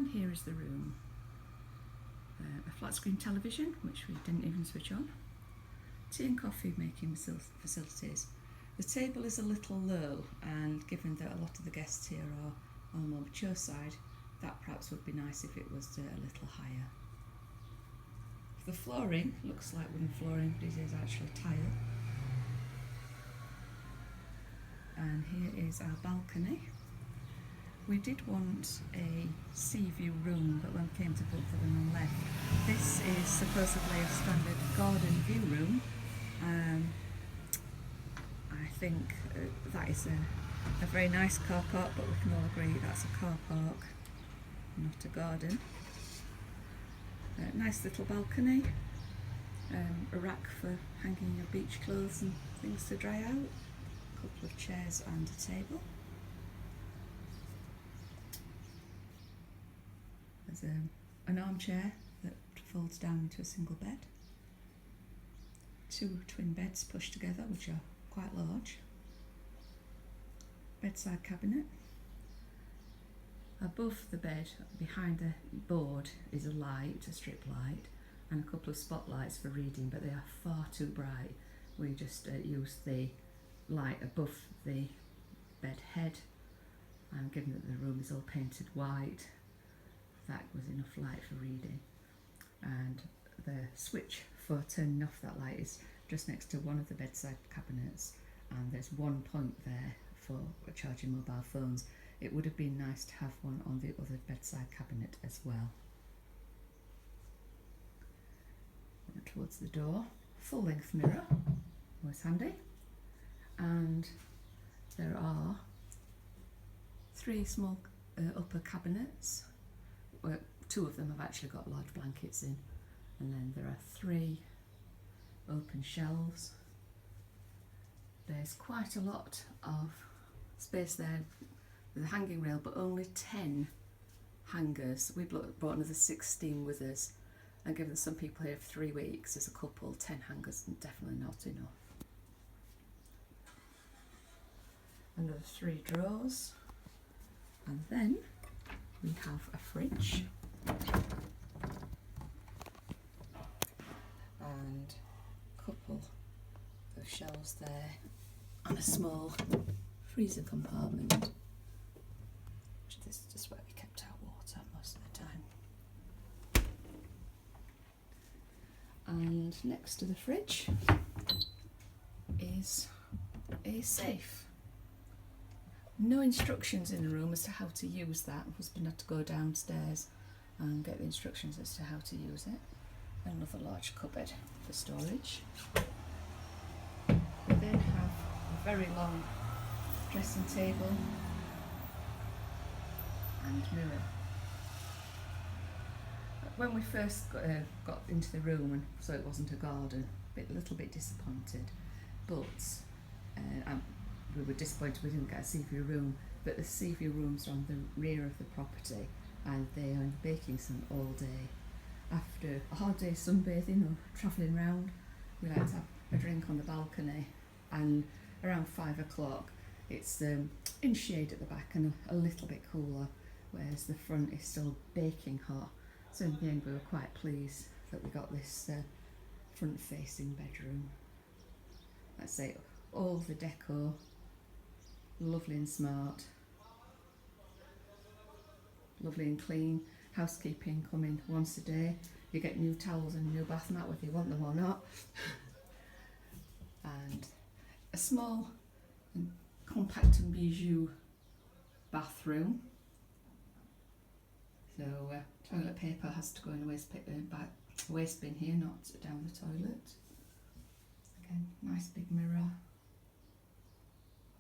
And here is the room. A flat screen television, which we didn't even switch on. Tea and coffee making facilities. The table is a little low, and given that a lot of the guests here are on the more mature side, that perhaps would be nice if it was a little higher. The flooring looks like wooden flooring, but it is actually tile. And here is our balcony. We did want a sea view room, but when we came to book the one on left, this is supposedly a standard garden view room. I think that is a very nice car park, but we can all agree that's a car park, not a garden. Nice little balcony, a rack for hanging your beach clothes and things to dry out, a couple of chairs and a table. There's an armchair that folds down into a single bed. 2 twin beds pushed together, which are quite large. Bedside cabinet. Above the bed, behind the board, is a light, a strip light, and a couple of spotlights for reading, but they are far too bright. We just use the light above the bed head, and given that the room is all painted white, that was enough light for reading. And the switch for turning off that light is just next to one of the bedside cabinets, and there's one point there for charging mobile phones. It would have been nice to have one on the other bedside cabinet as well. Towards the door, full length mirror, always handy, and there are 3 small upper cabinets. 2 of them have actually got large blankets in, and then there are 3 open shelves. There's quite a lot of space there with a hanging rail, but only 10 hangers. We brought another 16 with us, and given some people here for 3 weeks as a couple, 10 hangers is definitely not enough. Another 3 drawers, and then we have a fridge and a couple of shelves there, and a small freezer compartment, which is just where we kept our water most of the time. And next to the fridge is a safe. No instructions in the room as to how to use that. My husband had to go downstairs and get the instructions as to how to use it. Another large cupboard for storage. We then have a very long dressing table and mirror. When we first got into the room and so it wasn't a garden, a little bit disappointed, but we were disappointed we didn't get a sea view room, but the sea view rooms are on the rear of the property, and they are in the baking sun all day. After a hard day sunbathing or travelling round, we like to have a drink on the balcony, and around 5 o'clock it's in shade at the back and a little bit cooler, whereas the front is still baking hot. So in the end we were quite pleased that we got this front facing bedroom. Let's say all the decor, lovely and smart, lovely and clean. Housekeeping coming once a day. You get new towels and a new bath mat whether you want them or not. And a small and compact and bijou bathroom. So toilet paper has to go in a waste bin here, not down the toilet. Again, nice big mirror,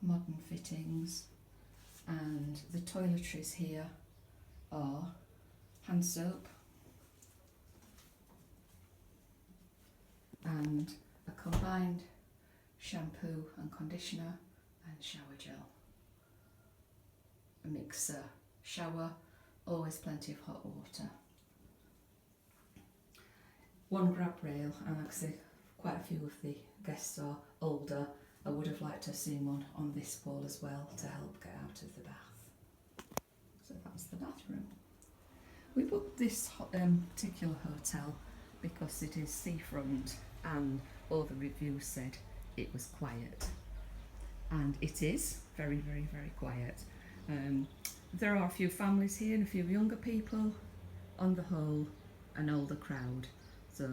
modern fittings, and the toiletries here are hand soap and a combined shampoo and conditioner and shower gel. A mixer, shower, always plenty of hot water. One grab rail, and like I say, quite a few of the guests are older. I would have liked to have seen one on this wall as well to help get out of the bath. So that's the bathroom. We booked this particular hotel because it is seafront, and all the reviews said it was quiet, and it is very, very, very quiet. There are a few families here and a few younger people. On the whole, an older crowd, so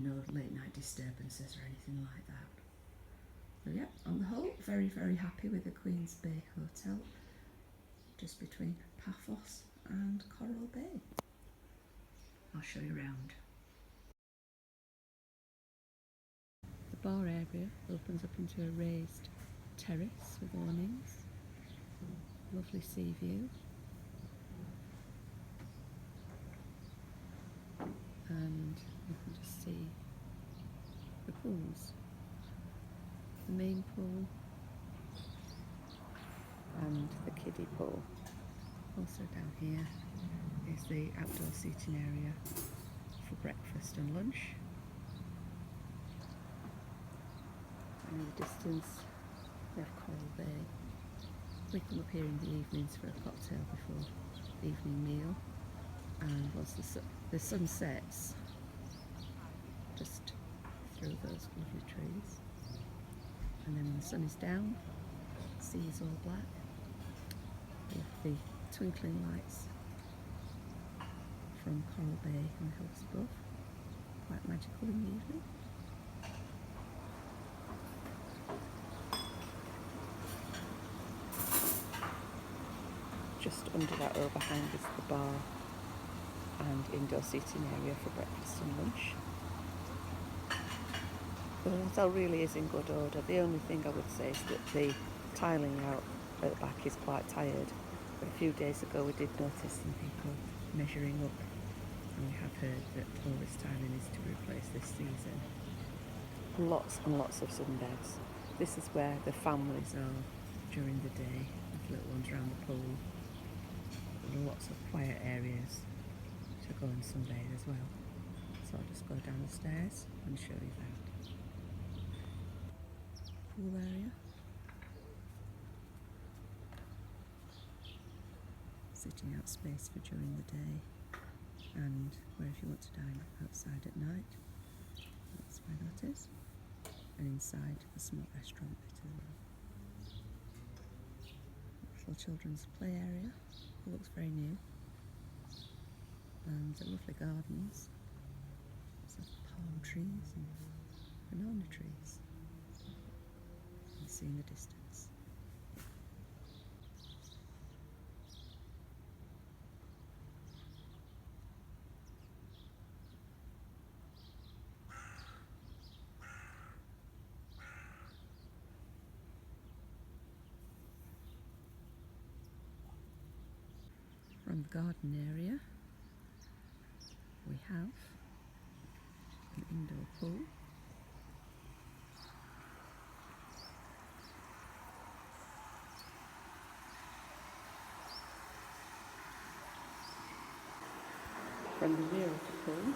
no late night disturbances or anything like that. So yeah, on the whole, very, very happy with the Queen's Bay Hotel, just between Paphos and Coral Bay. I'll show you around. The bar area opens up into a raised terrace with awnings. Lovely sea view. And you can just see the pools. The main pool and the kiddie pool. Also down here is the outdoor seating area for breakfast and lunch. And in the distance we have Coral Bay. We come up here in the evenings for a cocktail before the evening meal, and once the sun sets just through those lovely trees, and then when the sun is down, the sea is all black with the twinkling lights from Coral Bay on the hills above. Quite magical in the evening. Just under that overhang is the bar and indoor seating area for breakfast and lunch. The hotel really is in good order. The only thing I would say is that the tiling out at the back is quite tired. But a few days ago we did notice some people measuring up, and we have heard that all this tiling is to replace this season. Lots and lots of sunbeds. This is where the families are during the day, with little ones around the pool. There are lots of quiet areas to go and sunbathe as well. So I'll just go down the stairs and show you that. Pool area. Sitting out space for during the day, and where if you want to dine outside at night, that's where that is. And inside a small restaurant bit as well. Little children's play area. It looks very new. And the lovely gardens. There's palm trees and banana trees. You can see in the distance. From the garden area, we have an indoor pool. From the rear of the pool,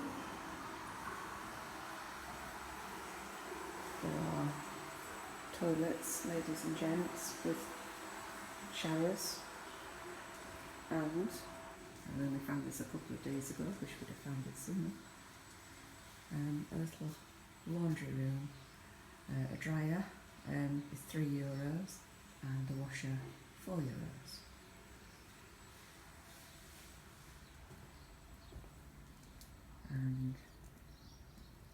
there are toilets, ladies and gents, with showers. And I only found this a couple of days ago, wish we'd have found it sooner. A little laundry room, a dryer is €3 and a washer €4. And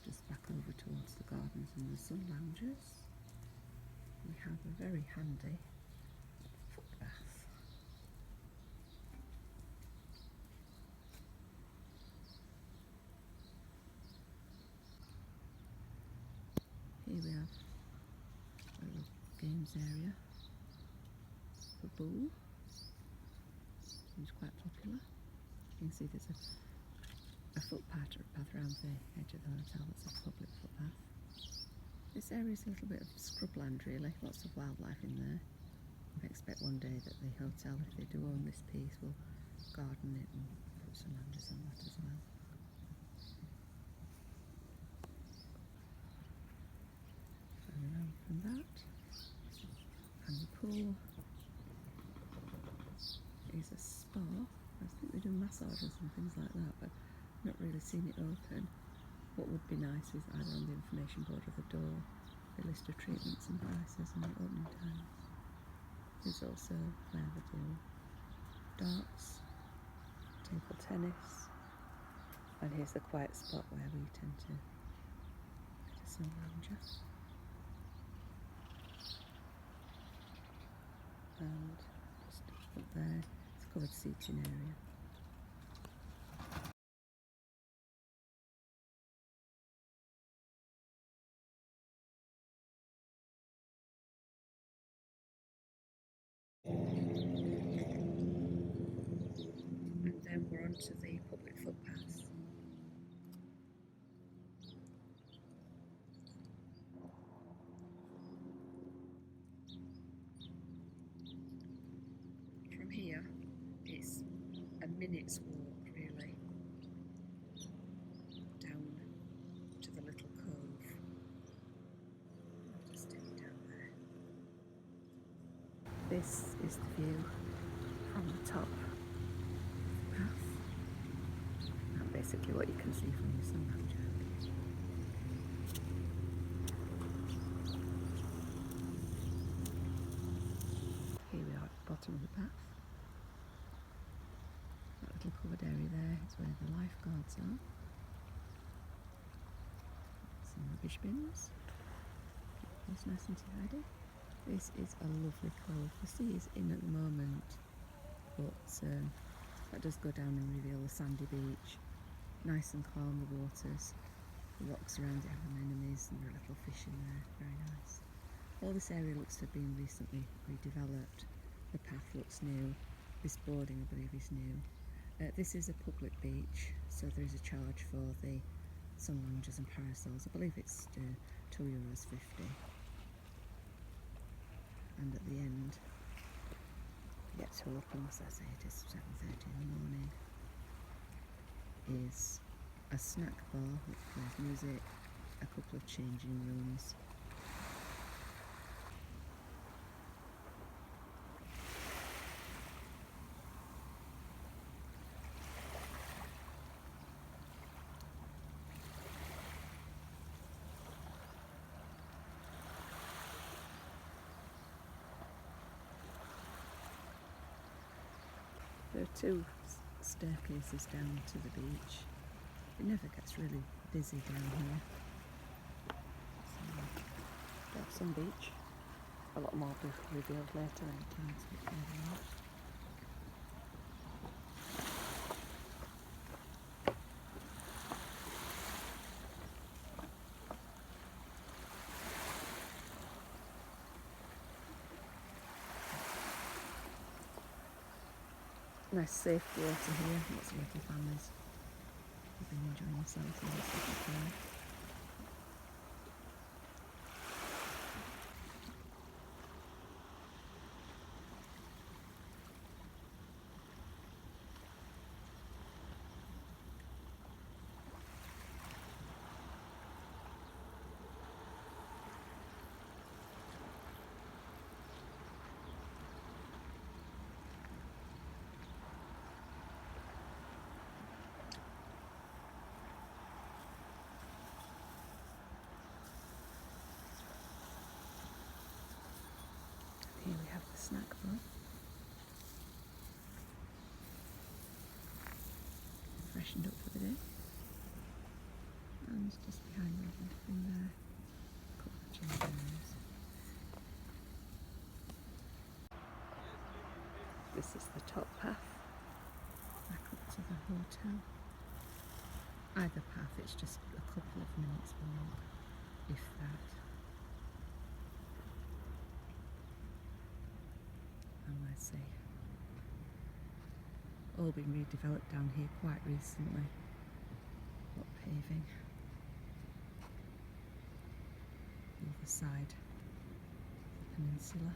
just back over towards the gardens and the sun lounges, we have a very handy foot bath. Here we have a little games area for pool. It's quite popular. You can see there's a footpath around the edge of the hotel. It's a public footpath. This area is a little bit of scrubland really, lots of wildlife in there. I expect one day that the hotel, if they do own this piece, will garden it and put some lounges on that as well. Around from that, and the pool is a spa. I think they do massages and things like that, but not really seen it open. What would be nice is either on the information board or the door, a list of treatments and prices and the opening times. There's also where they do darts, table tennis, and here's the quiet spot where we tend to get a sun lounger. And just up there, it's a covered seating area. And then we're onto the public footpaths. From here, it's a minute's walk really down to the little cove. I'll just take you down there. This is the view from the top path, and basically what you can see from the sun lounger. Here we are at the bottom of the path. That little covered area there is where the lifeguards are. Some rubbish bins. It's nice and tidy. This is a lovely cove. The sea is in at the moment, but that does go down and reveal the sandy beach. Nice and calm, the waters. The rocks around it have anemones and there are little fish in there. Very nice. All this area looks to have been recently redeveloped. The path looks new. This boarding, I believe, is new. This is a public beach, so there is a charge for the sun loungers and parasols. I believe it's €2.50. And at the end, you get to open, as I say, it is 7:30 in the morning, is a snack bar which plays music, a couple of changing rooms. There are two staircases down to the beach. It never gets really busy down here. So, some beach. A lot more will be revealed later when it comes to further out. Nice safe water here, lots of little families have been enjoying themselves in this little pool. Here we have the snack bar. Freshened up for the day. And just behind the little thing there, a couple of changing rooms. This is the top path, back up to the hotel. Either path, it's just a couple of minutes walk, if that. And let's see, all been redeveloped down here quite recently. What paving. The other side of the peninsula.